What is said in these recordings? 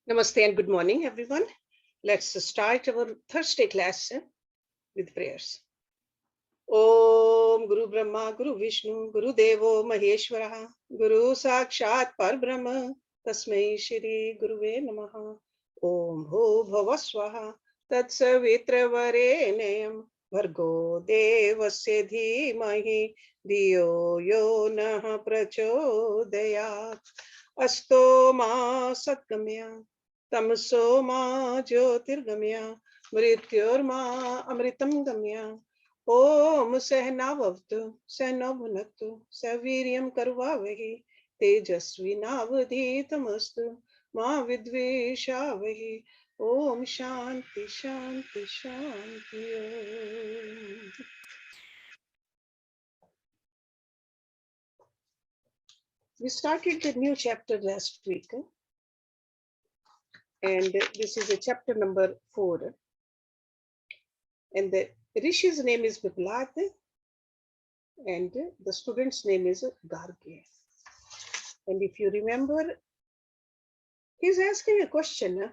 Namaste and good morning, everyone. Let's start our Thursday class with prayers. Om Guru Brahma, Guru Vishnu, Guru Devo Maheshwara, Guru Sakshat Parbrahma, Tasmai Shri Guruve Namaha. Om Bho Bhavaswaha, Tatsavitra Varenayam, Bhargo Devasya Dhimahi, Diyo Yo Nah Prachodayat, Asto Ma Satgamya. तमसो मा ज्योतिर्गमया मृत्योर्मा अमृतं गमया ओम सहनावतु सहनौ भुनक्तु सवीर्यं करवावहै तेजस्विनावधीतमस्तु मा विद्विषावहै ओम शांति शांति शांति We started the new chapter last week, and this is a chapter number 4. And the Rishi's name is Biplad, and the student's name is Gargya. And if you remember, he's asking a question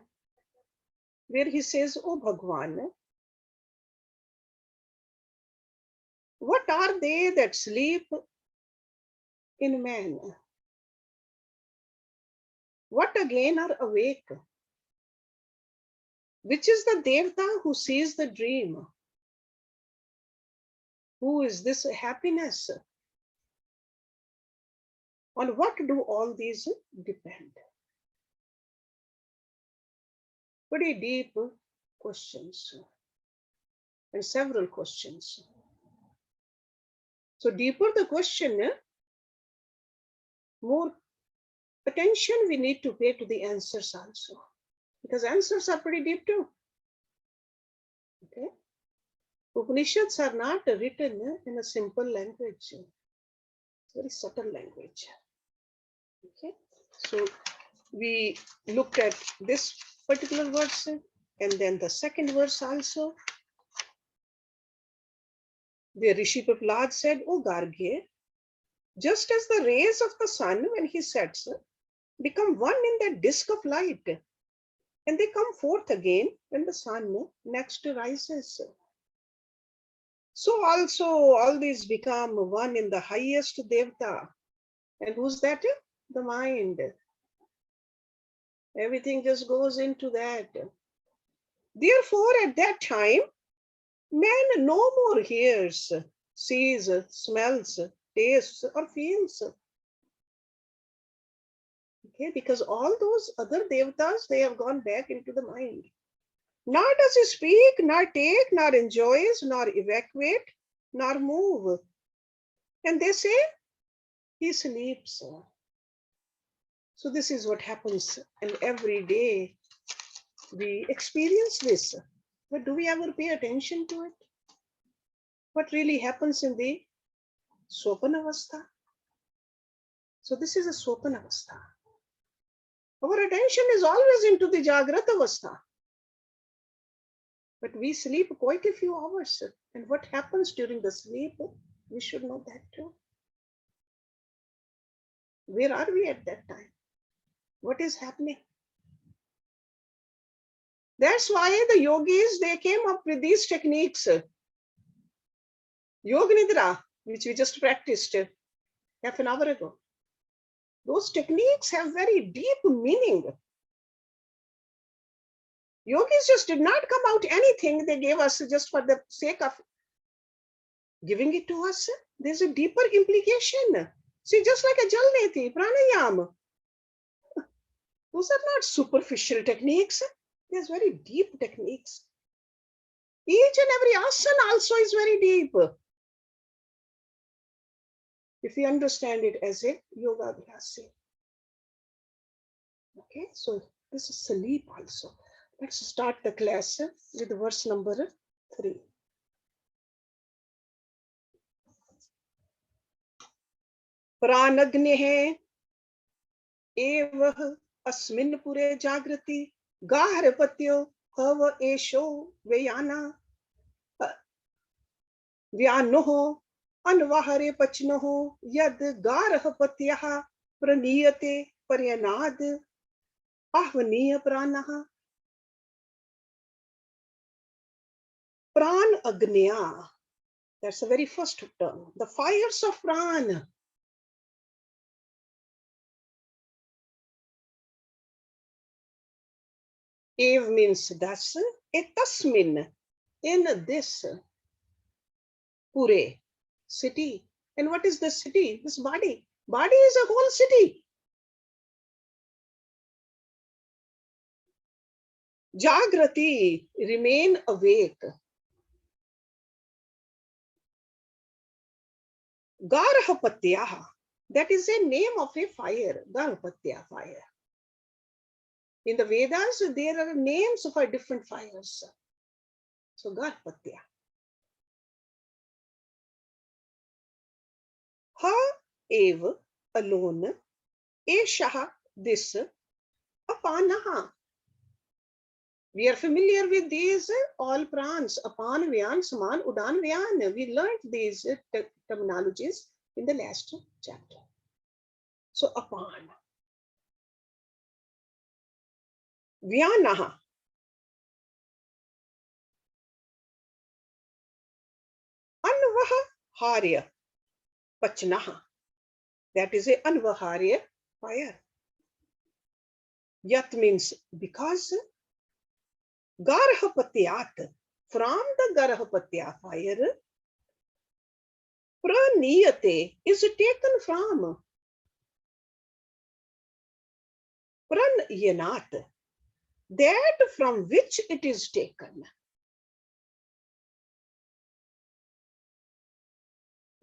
where he says, "Oh Bhagwan, what are they that sleep in man? What again are awake? Which is the Devta who sees the dream? Who is this happiness? On what do all these depend?" Pretty deep questions and several questions. So deeper the question, more attention we need to pay to the answers also, because answers are pretty deep too. Okay, Upanishads are not written in a simple language, it's very subtle language. Okay, so we looked at this particular verse and then the second verse also, where Rishi Kumar said, "Oh Gargya, just as the rays of the sun when he sets become one in that disk of light, and they come forth again when the sun next rises, so also all these become one in the highest Devta." And who's that? The mind. Everything just goes into that. Therefore, at that time, man no more hears, sees, smells, tastes, or feels. Okay, because all those other Devtas, they have gone back into the mind. Nor does he speak, nor take, nor enjoys, nor evacuate, nor move. And they say, he sleeps. So this is what happens, and every day we experience this. But do we ever pay attention to it? What really happens in the Sopanavastha? So this is a Sopanavastha. Our attention is always into the Jagrata Avastha. But we sleep quite a few hours. And what happens during the sleep, we should know that too. Where are we at that time? What is happening? That's why the yogis, they came up with these techniques. Yoga Nidra, which we just practiced half an hour ago. Those techniques have very deep meaning. Yogis just did not come out anything they gave us just for the sake of giving it to us. There's a deeper implication. See, just like a Jalneti, pranayama. Those are not superficial techniques. There's very deep techniques. Each and every asana also is very deep, if we understand it as a yoga abhyasi. Okay, so this is sleep also. Let's start the class with verse number 3. प्राणग्नेः एव अस्मिन् पुरे जागृति गार्हपत्यो हव एषो वेयाना व्यानोः अन्वाहरे पचनोः यद् गार्हपत्यः प्रनीयते पर्यनाद Ahvaniya pranaha. Pran agnya. That's the very first term. The fires of Pran. Ev means thus. Etasmin. In this. Pure. City. And what is this city? This body. Body is a whole city. Jagrati. Remain awake. Garhapatyaha. That is a name of a fire. Garhapatya fire. In the Vedas, there are names for different fires. So Garhapatya. Ha ev alone. Eshaha this. Apanaha. We are familiar with these all prans. Apan, Vyan, Saman, Udan, Vyan. We learned these terminologies in the last chapter. So Apan. Vyanaha. Anvaha Harya. Pachnaha. That is a Anvaharya fire. Yat means because. Garhapatyat. From the Garhapatya fire. Praniyate is taken from. Pranyanat. That from which it is taken.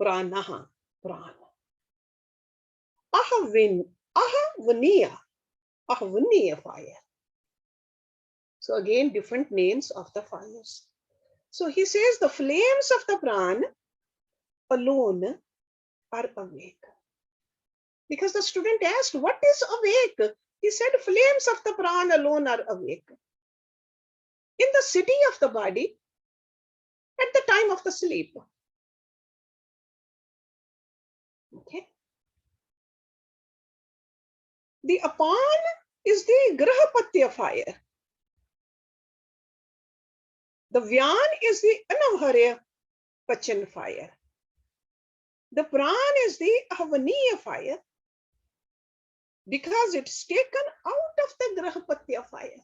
Pranaha. Prana. Ahavaniya. Ahavaniya fire. So again, different names of the fires. So he says the flames of the Pran alone are awake. Because the student asked, what is awake? He said, flames of the Pran alone are awake. In the city of the body, at the time of the sleep. Okay. The Apan is the Grahapatya fire. The Vyan is the Anavharya Pachan fire. The Pran is the Ahavaniya fire because it's taken out of the Grahapatya fire.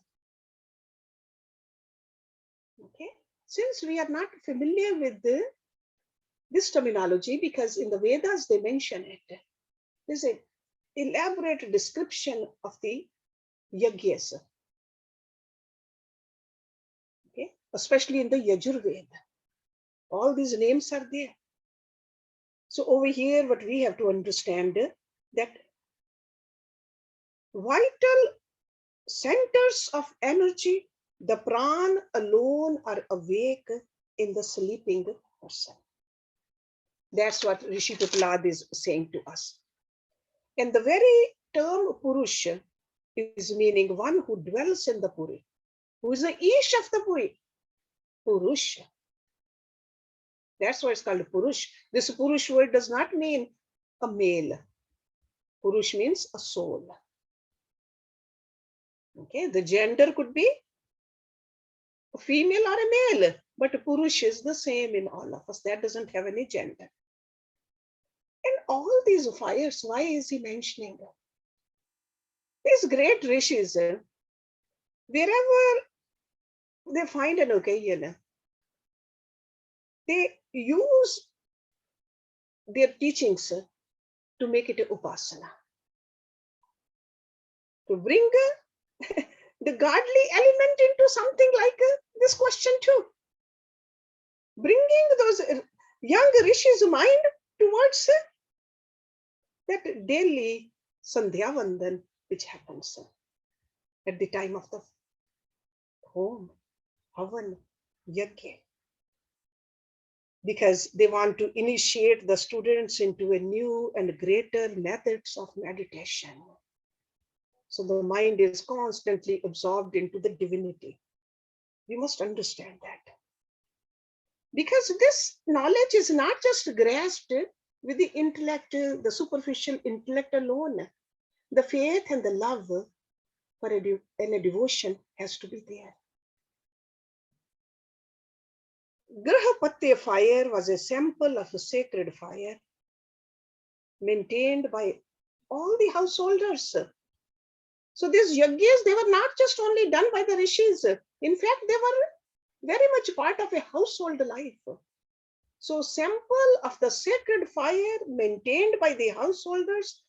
Okay. Since we are not familiar with this terminology, because in the Vedas they mention it, there's an elaborate description of the Yagyas. Okay. Especially in the Yajurveda. All these names are there. So over here, what we have to understand that vital centers of energy, the Pran alone are awake in the sleeping person. That's what Rishi Kumar is saying to us. And the very term Purusha is meaning one who dwells in the Puri, who is the Ish of the Puri. Purusha. That's why it's called Purush. This Purush word does not mean a male. Purush means a soul. Okay, the gender could be a female or a male, but Purush is the same in all of us. That doesn't have any gender. And all these fires, why is he mentioning them? These great rishis, wherever they find an occasion, they use their teachings to make it a upasana, to bring the godly element into something like this question too. Bringing those young rishis' mind towards that daily Sandhya Vandan which happens at the time of the home, Havan, Yajna. Because they want to initiate the students into a new and greater methods of meditation. So the mind is constantly absorbed into the divinity. We must understand that. Because this knowledge is not just grasped with the intellect, the superficial intellect alone. The faith and the love and a devotion has to be there. Grahapatya fire was a sample of a sacred fire maintained by all the householders. So these yajnas, they were not just only done by the rishis. In fact, they were very much part of a household life. So sample of the sacred fire maintained by the householders,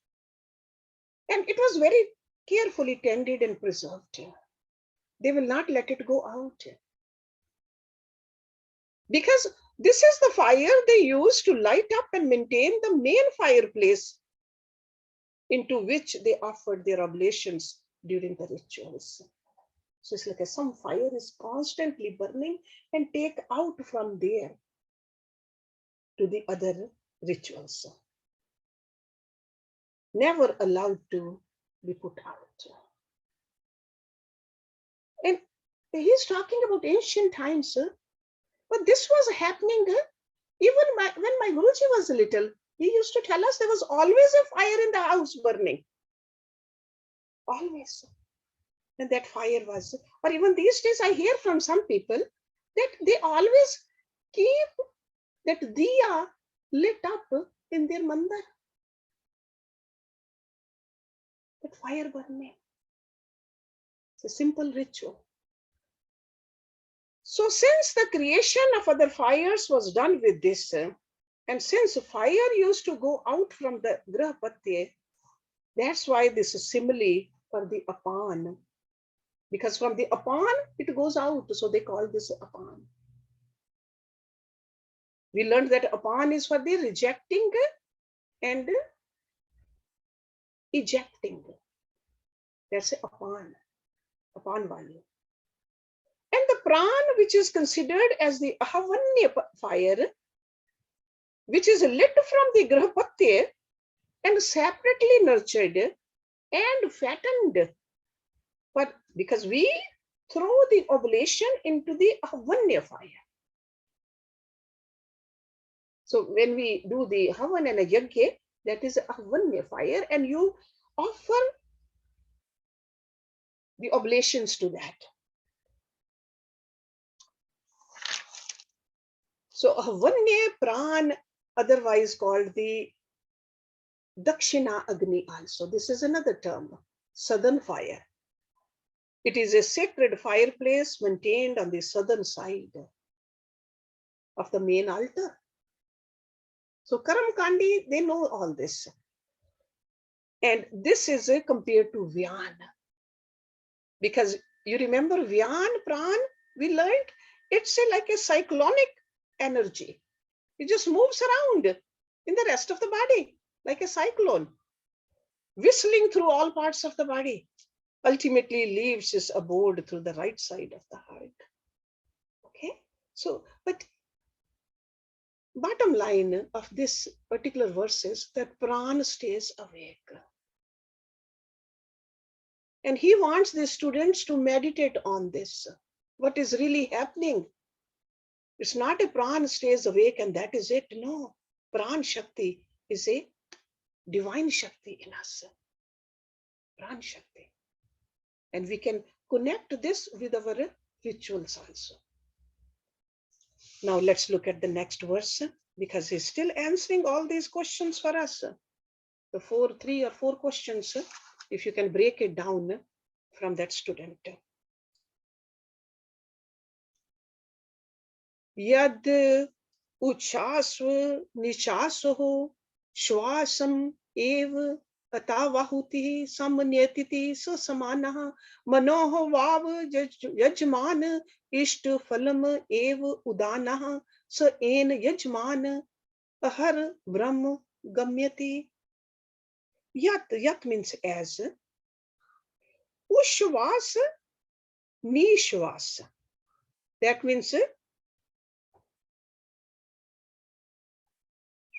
and it was very carefully tended and preserved. They will not let it go out. Because this is the fire they use to light up and maintain the main fireplace into which they offered their oblations during the rituals. So it's like some fire is constantly burning and take out from there to the other rituals. Never allowed to be put out. And he's talking about ancient times, but this was happening even when my Guruji was little. He used to tell us there was always a fire in the house burning. Always. And that fire was, or even these days I hear from some people that they always keep that diya lit up in their mandir. That fire burning. It's a simple ritual. So since the creation of other fires was done with this, and since fire used to go out from the grahapatya, that's why this is simile for the apan. Because from the apan, it goes out. So they call this apan. We learned that apan is for the rejecting and ejecting. That's apan value. And the pran, which is considered as the ahavanya fire, which is lit from the grahapatya and separately nurtured and fattened. But because we throw the oblation into the ahavanya fire. So when we do the havan and a yajna, that is ahavanya fire, and you offer the oblations to that. So ahavanya pran, otherwise called the dakshina agni also. This is another term, southern fire. It is a sacred fireplace maintained on the southern side of the main altar. So Karamkandi, they know all this. And this is compared to Vyan. Because you remember Vyan, Pran, we learned it's like a cyclonic energy. It just moves around in the rest of the body, like a cyclone, whistling through all parts of the body. Ultimately leaves its abode through the right side of the heart. Okay, so, but bottom line of this particular verse is that Pran stays awake. And he wants the students to meditate on this. What is really happening? It's not a Pran stays awake and that is it. No, Pran Shakti is a divine Shakti in us. Pran Shakti. And we can connect this with our rituals also. Now let's look at the next verse, because he's still answering all these questions for us. The 3 or 4 questions, if you can break it down from that student. Yad uchasva nichasaho shwasam ev atavahuti samanyatiti sasamanaha manoho vav yajman ishta phalam ev udanaha sa en yajman ahar brahm gamyati. Yat means as. Ushvas nishvas. That means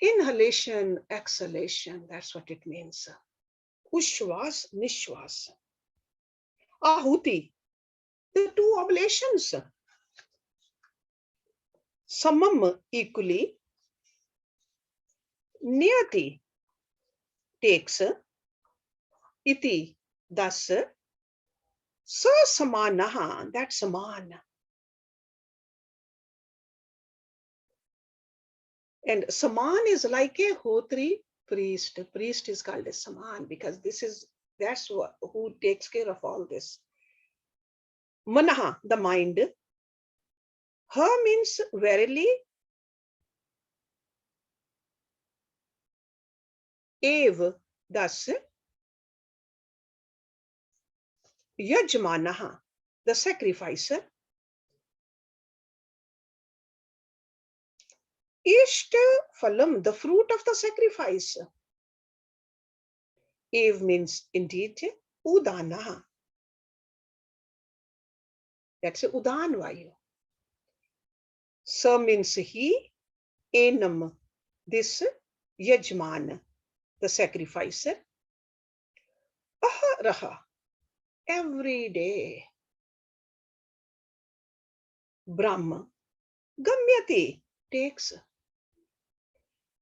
inhalation, exhalation, that's what it means. Ushvas, nishvas. Ahuti, the 2 oblations. Samam, equally. Niyati, takes. Iti, thus. Sa samanaha, that saman. And saman is like a hotri priest. Priest is called a saman because that's who takes care of all this. Manaha, the mind. Ha means verily. Ev, thus. Yajmanaha, the sacrificer. Ishta phalam, the fruit of the sacrifice. Ev means indeed. Udana, that's a udan vayu. Sa means he. Enam, this yajman, the sacrificer. Aharaha, every day. Brahma, gamyati, takes.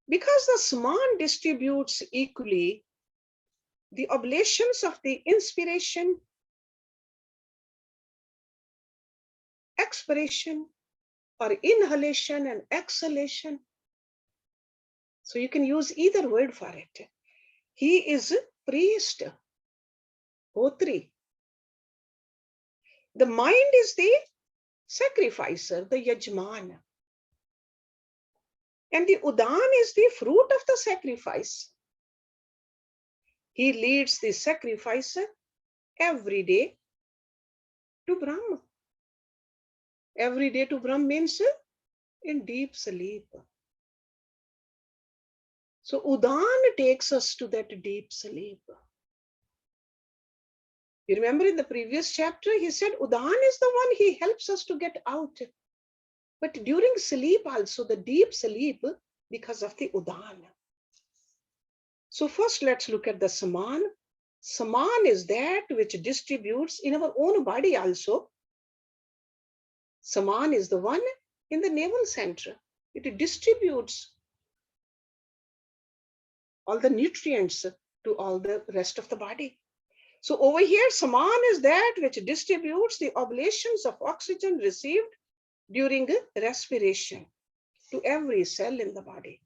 Because the Sman distributes equally the oblations of the inspiration, expiration, or inhalation and exhalation. So you can use either word for it. He is priest, hotri. The mind is the sacrificer, the yajman. And the udan is the fruit of the sacrifice. He leads the sacrificer every day to Brahma. Every day to Brahma means in deep sleep. So Udan takes us to that deep sleep. You remember in the previous chapter, he said Udan is the one he helps us to get out. But during sleep also, the deep sleep, because of the Udan. So first let's look at the Saman. Saman is that which distributes in our own body also. Saman is the one in the navel center. It distributes all the nutrients to all the rest of the body. So over here, Saman is that which distributes the oblations of oxygen received during respiration to every cell in the body.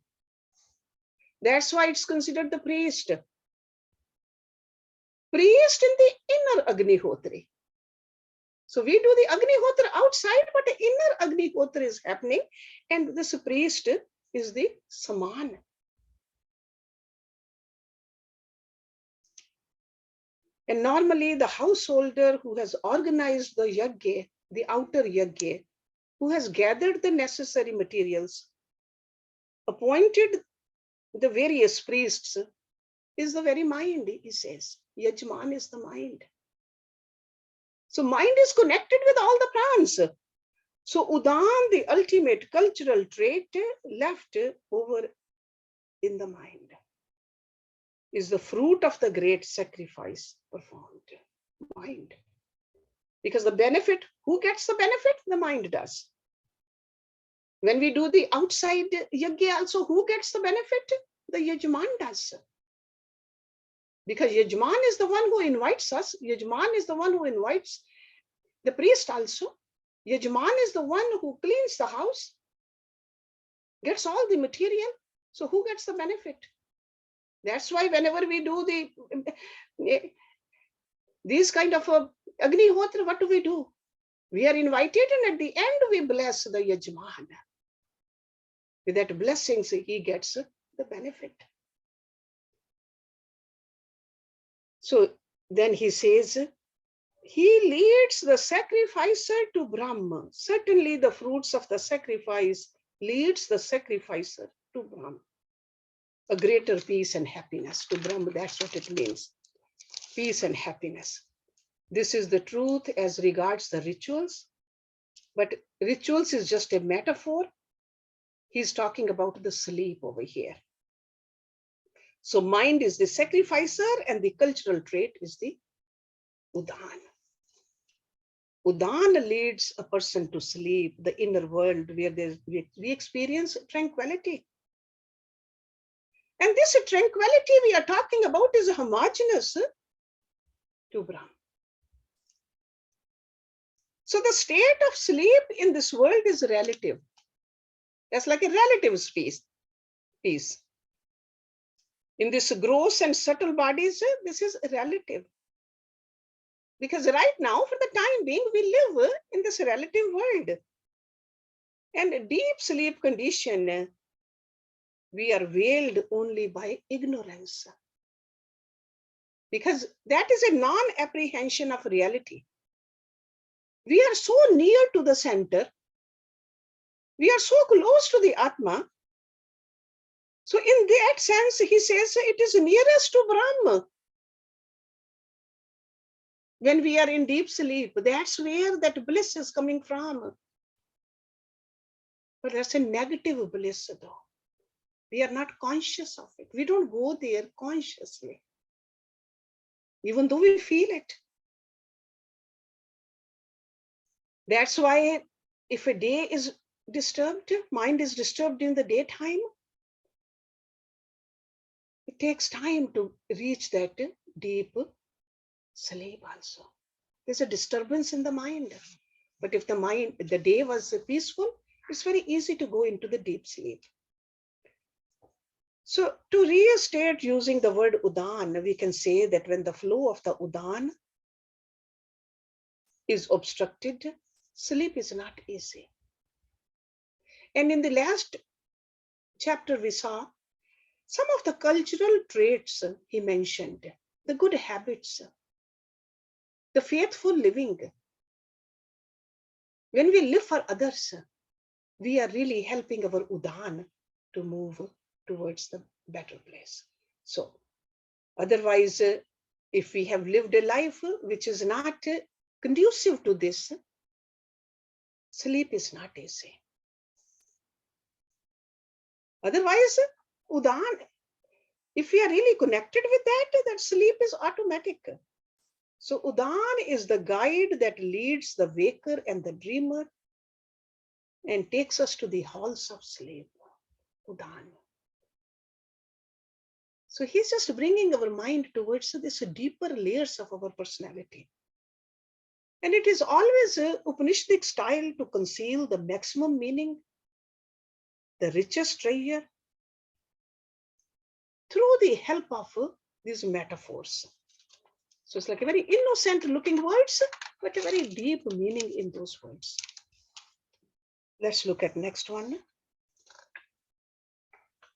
That's why it's considered the priest. Priest in the inner Agnihotri. So we do the Agnihotra outside, but the inner Agnihotra is happening, and this priest is the Saman. And normally the householder who has organized the yagya, the outer yagya, who has gathered the necessary materials, appointed the various priests, is the very mind, he says. Yajman is the mind. So mind is connected with all the prans. So Udan, the ultimate cultural trait left over in the mind, is the fruit of the great sacrifice performed. Mind. Because the benefit, who gets the benefit? The mind does. When we do the outside yagya also, who gets the benefit? The Yajman does. Because Yajman is the one who invites us. Yajman is the one who invites the priest also. Yajman is the one who cleans the house, gets all the material. So who gets the benefit? That's why whenever we do these kind of Agnihotra, what do? We are invited, and at the end we bless the Yajman. With that blessings, he gets the benefit. So then he says, he leads the sacrificer to Brahma. Certainly the fruits of the sacrifice leads the sacrificer to Brahma. A greater peace and happiness to Brahma, that's what it means. Peace and happiness. This is the truth as regards the rituals. But rituals is just a metaphor. He's talking about the sleep over here. So mind is the sacrificer and the cultural trait is the Udan. Udan leads a person to sleep, the inner world where we experience tranquility. And this tranquility we are talking about is homogeneous to Brahma. So the state of sleep in this world is relative. That's like a relative space. Peace. In this gross and subtle bodies, this is relative. Because right now, for the time being, we live in this relative world. And deep sleep condition, we are veiled only by ignorance. Because that is a non-apprehension of reality. We are so near to the center. We are so close to the Atma. So in that sense, he says it is nearest to Brahma. When we are in deep sleep, that's where that bliss is coming from. But that's a negative bliss though. We are not conscious of it. We don't go there consciously, even though we feel it. That's why if a day is disturbed, mind is disturbed in the daytime, it takes time to reach that deep sleep also. There's a disturbance in the mind. But if the day was peaceful, it's very easy to go into the deep sleep. So to restate using the word udan, we can say that when the flow of the udan is obstructed, sleep is not easy. And in the last chapter, we saw some of the cultural traits he mentioned, the good habits, the faithful living. When we live for others, we are really helping our udan to move towards the better place. So otherwise, if we have lived a life which is not conducive to this, sleep is not easy. Otherwise, udan, if we are really connected with that sleep is automatic. So udan is the guide that leads the waker and the dreamer and takes us to the halls of sleep. Udan. So he's just bringing our mind towards this deeper layers of our personality. And it is always Upanishadic style to conceal the maximum meaning, the richest treasure, through the help of these metaphors. So it's like a very innocent looking words, but a very deep meaning in those words. Let's look at next one.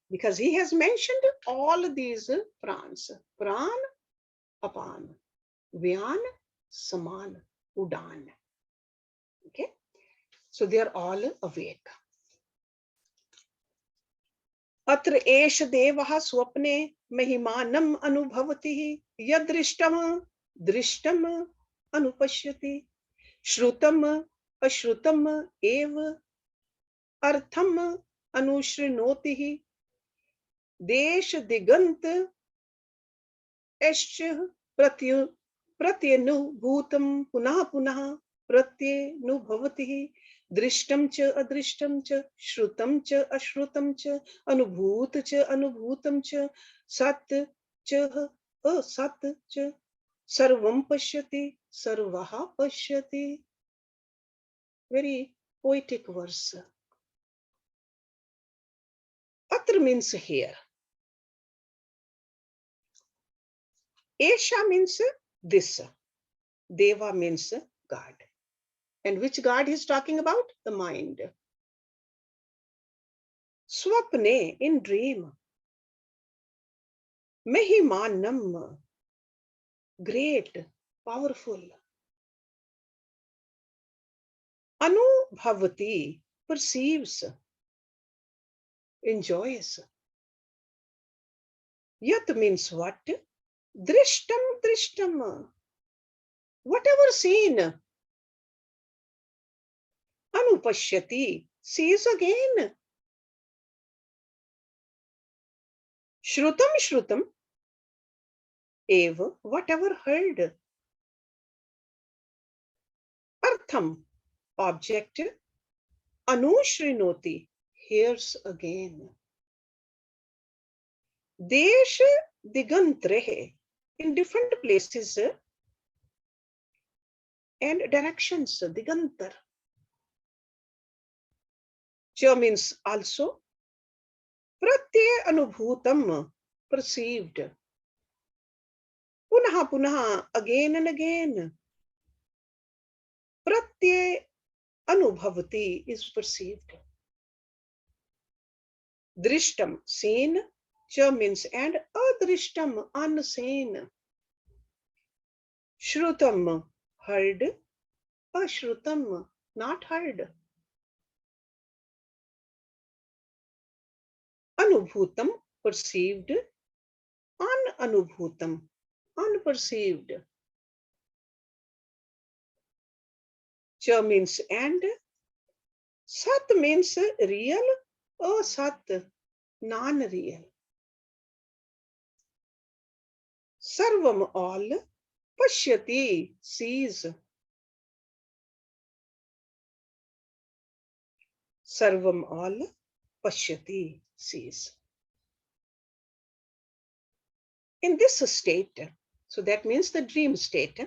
Because he has mentioned all these prans. Pran, apan, vyan, saman, udan. Okay, so they are all awake. अत्र एष देवः स्वप्ने महिमानम् अनुभवति यदृष्टम् दृष्टम् अनुपश्यति श्रुतम् अश्रुतम् एव अर्थम् अनुशृणोति देश दिगंत एश्च प्रत्यनुभूतं पुनः पुनः प्रत्यनुभवति दृष्टं च अदृष्टं च श्रुतं च अश्रुतं च अनुभूत च अनुभूतं च सत् च असत् च सर्वं पश्यति सर्वः पश्यति. Very poetic verse. Atra means here. Esha means this. Deva means God. And which God he's talking about? The mind. Swapne, in dream. Mehimanam, great, powerful. Anubhavati, perceives, enjoys. Yat means what? Drishtam, drishtam. Whatever seen. Anupashyati, sees again. Shrutam, shrutam. Eva, whatever heard. Artham, object. Anushrinoti, hears again. Desh digantrehe, in different places and directions, digantar. Cha means also. Pratyay anubhutam, perceived. Punaha punaha, again and again. Pratyay anubhavati is perceived. Drishtam, seen. Cha means and, adrishtam, unseen. Shrutam, heard. Ashrutam, not heard. Anubhutam, perceived. Unanubhutam, unperceived. Cha means and. Sat means real. Asat, non-real. Sarvam, all. Pashyati, sees. Sarvam, all. Pashyati, sees. In this state, so that means the dream state,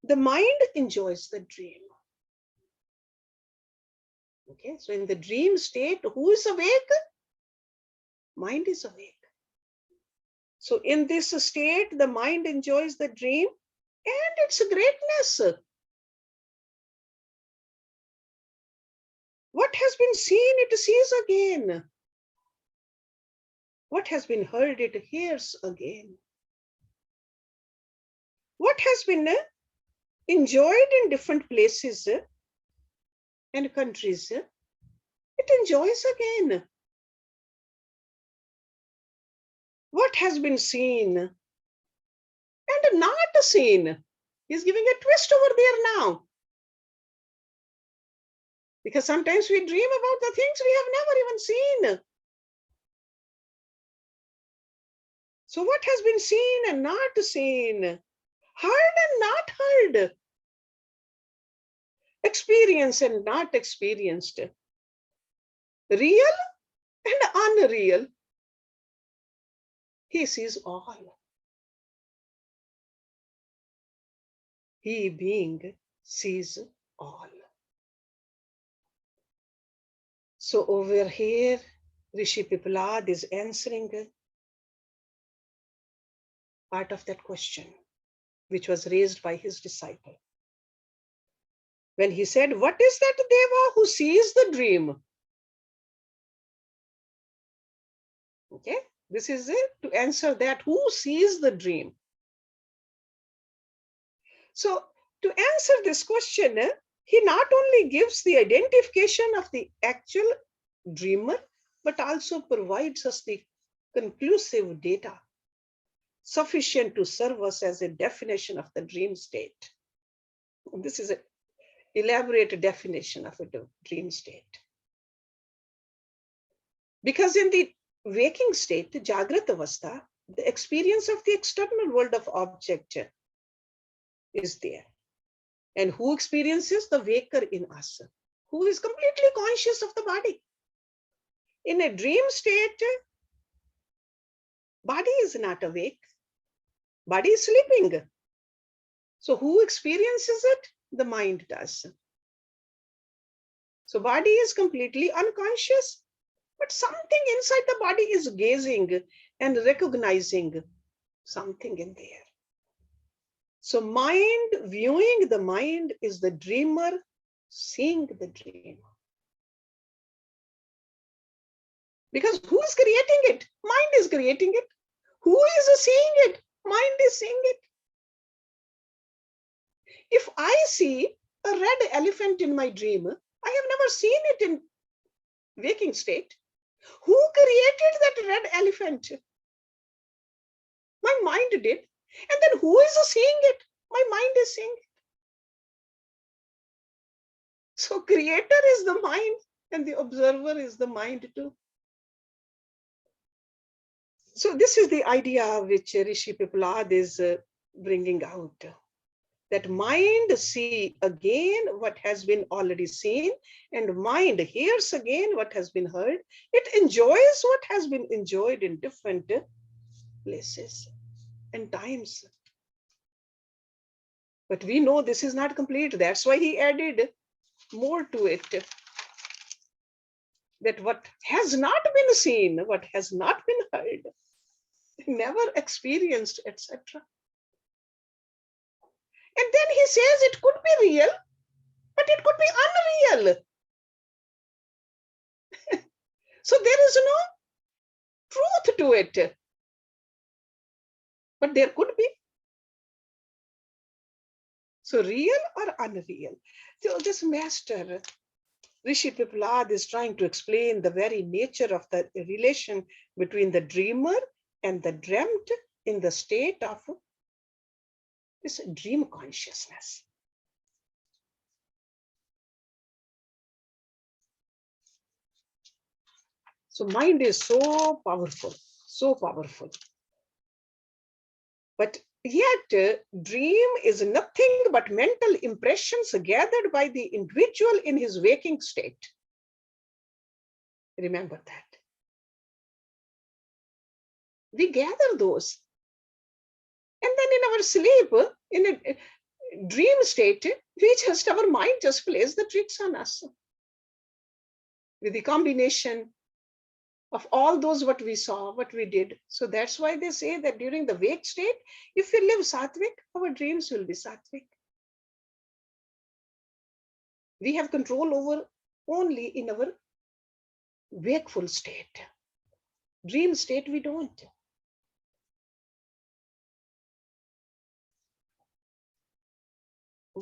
the mind enjoys the dream. Okay, so in the dream state, who is awake? Mind is awake. So in this state, the mind enjoys the dream and its greatness. What has been seen, it sees again. What has been heard, it hears again. What has been enjoyed in different places and countries, it enjoys again. What has been seen and not seen, he's giving a twist over there now. Because sometimes we dream about the things we have never even seen. So what has been seen and not seen, heard and not heard, experienced and not experienced, real and unreal, he sees all. He being sees all. So over here, Rishi Pipalad is answering part of that question, which was raised by his disciple. When he said, what is that Deva who sees the dream? Okay, this is it, to answer that, who sees the dream? So to answer this question, he not only gives the identification of the actual dreamer, but also provides us the conclusive data sufficient to serve us as a definition of the dream state. This is an elaborate definition of a dream state. Because in the waking state, Jagrata Avastha, the experience of the external world of object is there. And who experiences? The waker in us, who is completely conscious of the body. In a dream state, body is not awake, body is sleeping. So who experiences it? The mind does. So body is completely unconscious, but something inside the body is gazing and recognizing something in there. So mind viewing the mind is the dreamer seeing the dream. Because who is creating it? Mind is creating it. Who is seeing it? Mind is seeing it. If I see a red elephant in my dream, I have never seen it in waking state. Who created that red elephant? My mind did. And then who is seeing it? My mind is seeing it. So creator is the mind and the observer is the mind too. So this is the idea which Rishi Pipalad is bringing out. That mind see again what has been already seen, and mind hears again what has been heard. It enjoys what has been enjoyed in different places and times. But we know this is not complete. That's why he added more to it. That what has not been seen, what has not been heard, never experienced, etc. And then he says it could be real, but it could be unreal. So there is no truth to it. But there could be. So real or unreal? So this master, Rishi Piplad, is trying to explain the very nature of the relation between the dreamer and the dreamt in the state of this dream consciousness. So mind is so powerful, so powerful. But yet, dream is nothing but mental impressions gathered by the individual in his waking state. Remember that. We gather those. And then in our sleep, in a dream state, our mind just plays the tricks on us. With the combination of all those what we saw, what we did. So that's why they say that during the wake state, if we live sattvic, our dreams will be sattvic. We have control over only in our wakeful state. Dream state, we don't.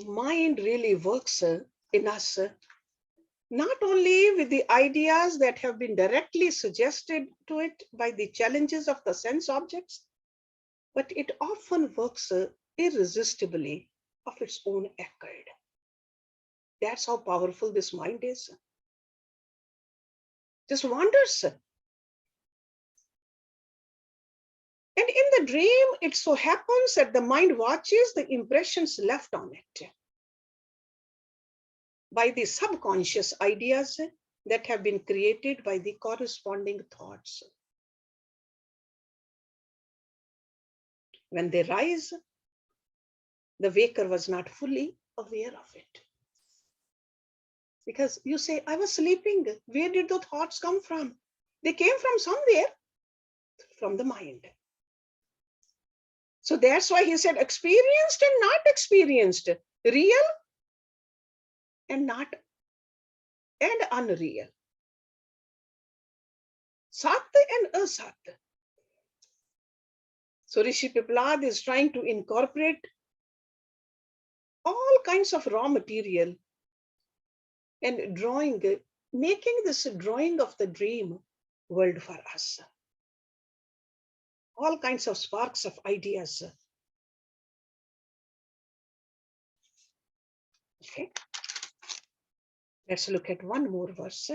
Mind really works in us, not only with the ideas that have been directly suggested to it by the challenges of the sense objects, but it often works irresistibly of its own accord. That's how powerful this mind is. Just wanders. And in the dream, it so happens that the mind watches the impressions left on it by the subconscious ideas that have been created by the corresponding thoughts. When they rise, the waker was not fully aware of it. Because you say, I was sleeping. Where did the thoughts come from? They came from somewhere, from the mind. So that's why he said experienced and not experienced, real and not and unreal, sat and asat. So Rishi Piplad is trying to incorporate all kinds of raw material and drawing, making this drawing of the dream world for us. All kinds of sparks of ideas. Okay. Let's look at one more verse.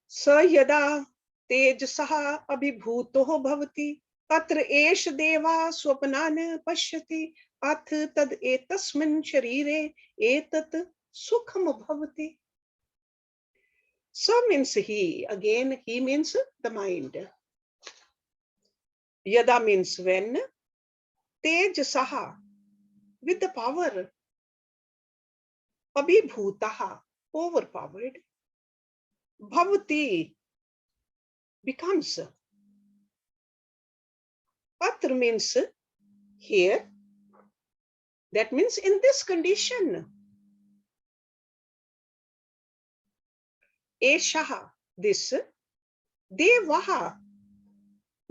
स यदा तेजसः अभिभूतो भवति अत्र एष देवा स्वप्नान् पश्यति अथ तद एतस्मिन् शरीरे एतत् सुखम भवति. So means he, again he means the mind. Yada means when, tejasaha, with the power, abhibhutaha, overpowered, bhavati, becomes. Atra means here, that means in this condition. Eshaha, this, devaha,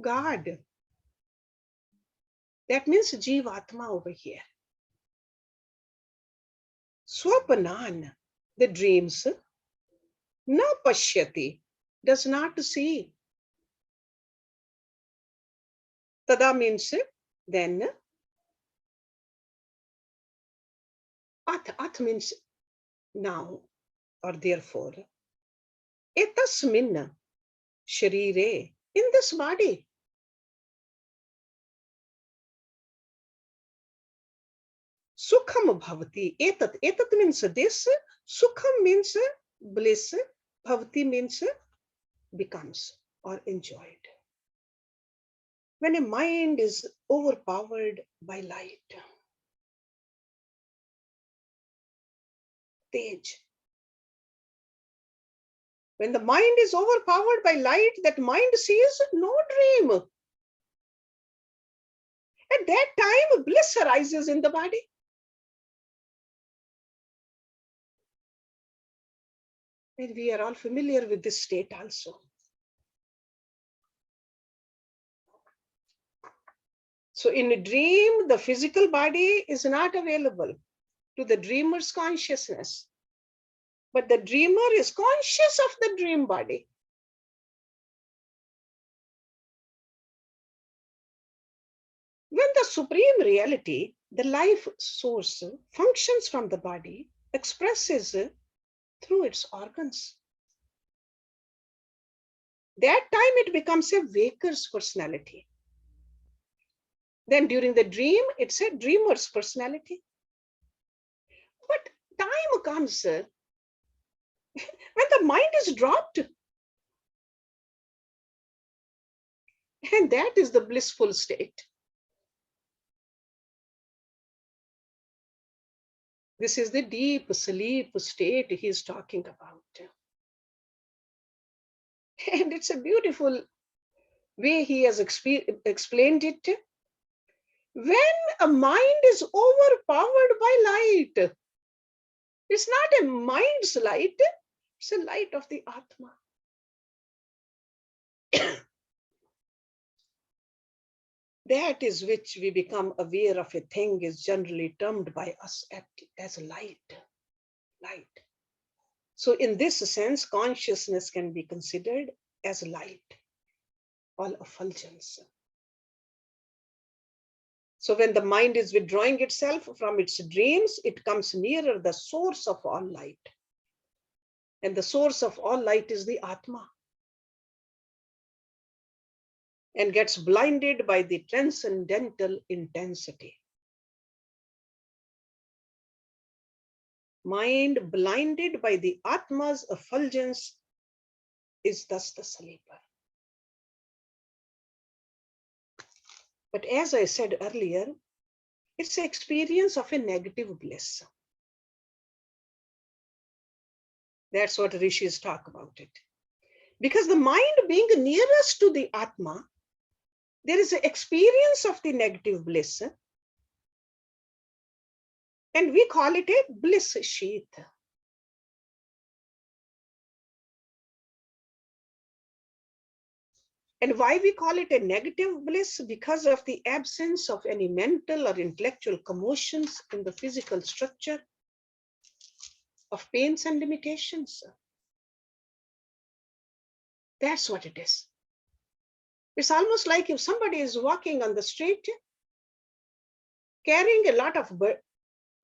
God. That means Jivatma over here. Swapanan, the dreams, na pashyati, does not see. Tada means then. At means now or therefore. Etasmin sharire, in this body. Sukham bhavati. Etat means this. Sukham means bliss. Bhavati means becomes or enjoyed. when a mind is overpowered by light. Tej. When the mind is overpowered by light, that mind sees no dream. At that time, bliss arises in the body. And we are all familiar with this state also. So in a dream, the physical body is not available to the dreamer's consciousness. But the dreamer is conscious of the dream body. When the supreme reality, the life source, functions from the body, expresses through its organs, that time it becomes a waker's personality. Then during the dream, it's a dreamer's personality. But time comes when the mind is dropped. And that is the blissful state. This is the deep sleep state he is talking about. And it's a beautiful way he has explained it. When a mind is overpowered by light, it's not a mind's light, it's a light of the Atma. That is which we become aware of a thing is generally termed by us as light. Light. So in this sense, consciousness can be considered as light, all effulgence. So when the mind is withdrawing itself from its dreams, it comes nearer the source of all light. And the source of all light is the Atma. And gets blinded by the transcendental intensity. Mind blinded by the Atma's effulgence is thus the sleeper. But as I said earlier, it's an experience of a negative bliss. That's what rishis talk about it. Because the mind being nearest to the Atma, there is an experience of the negative bliss. And we call it a bliss sheath. And why we call it a negative bliss? Because of the absence of any mental or intellectual commotions in the physical structure of pains and limitations. That's what it is. It's almost like if somebody is walking on the street, carrying a lot of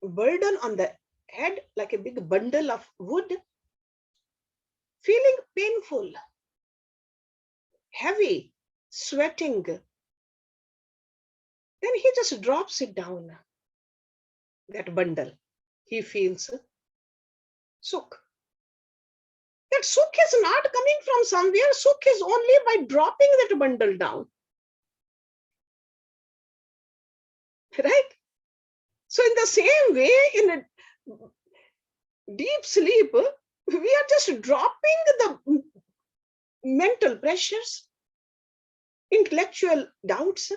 burden on the head, like a big bundle of wood, feeling painful, heavy, sweating. Then he just drops it down, that bundle. He feels sukh. That sukh is not coming from somewhere. Sukh is only by dropping that bundle down. Right? So in the same way, in a deep sleep, we are just dropping the mental pressures, intellectual doubts,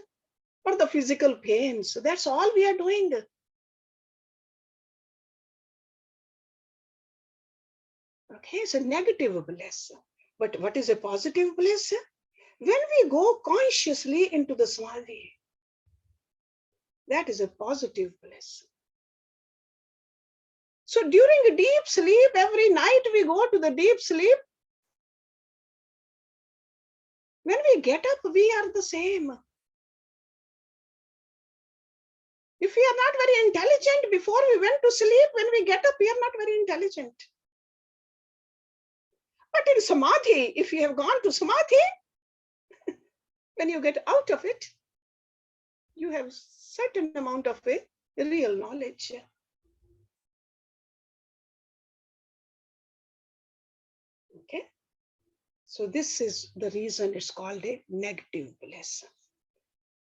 or the physical pains. That's all we are doing. Okay, it's a negative bliss. But what is a positive bliss? When we go consciously into the samadhi, that is a positive bliss. So during deep sleep, every night we go to the deep sleep. When we get up, we are the same. If we are not very intelligent before we went to sleep, when we get up, we are not very intelligent. But in samadhi, if you have gone to samadhi, when you get out of it, you have certain amount of a real knowledge. Okay. So this is the reason it's called a negative bliss.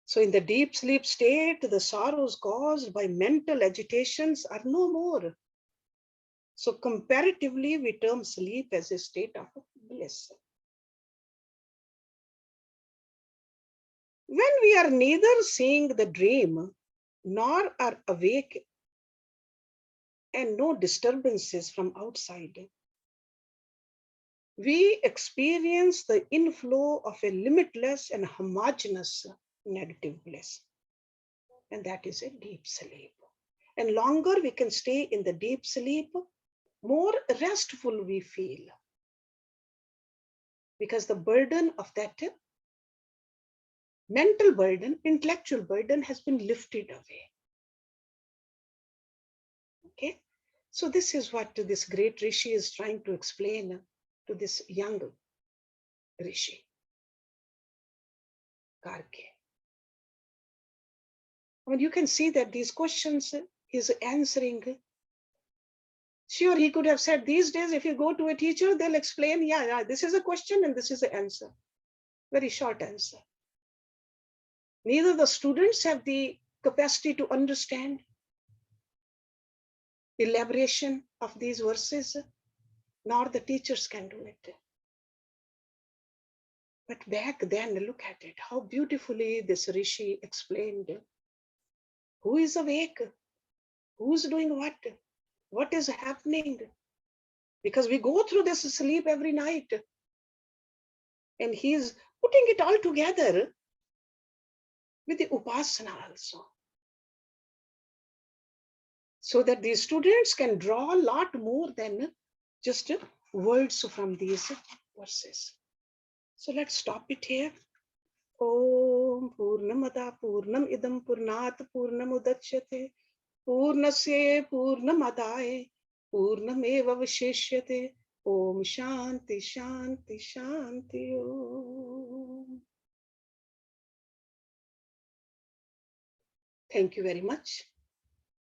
So in the deep sleep state, the sorrows caused by mental agitations are no more. So comparatively, we term sleep as a state of bliss. When we are neither seeing the dream nor are awake and no disturbances from outside, we experience the inflow of a limitless and homogeneous negative bliss. And that is a deep sleep. And longer we can stay in the deep sleep, more restful we feel. Because the burden of that mental burden, intellectual burden has been lifted away. Okay? So this is what this great Rishi is trying to explain to this young Rishi, Gargya. I mean, you can see that these questions he's answering. Sure, he could have said these days, if you go to a teacher, they'll explain, yeah, this is a question and this is the answer. Very short answer. Neither the students have the capacity to understand elaboration of these verses, nor the teachers can do it. But back then, look at it, how beautifully this Rishi explained who is awake, who's doing what is happening. Because we go through this sleep every night. And he's putting it all together with the upasana also. So that the students can draw a lot more than just words from these verses. So let's stop it here. Om Purnamada Purnam Idam Purnat Purnamudachyate Purnasya Purnamadaye Purnameva Vishishyate Om Shanti Shanti Shanti Om. Thank you very much.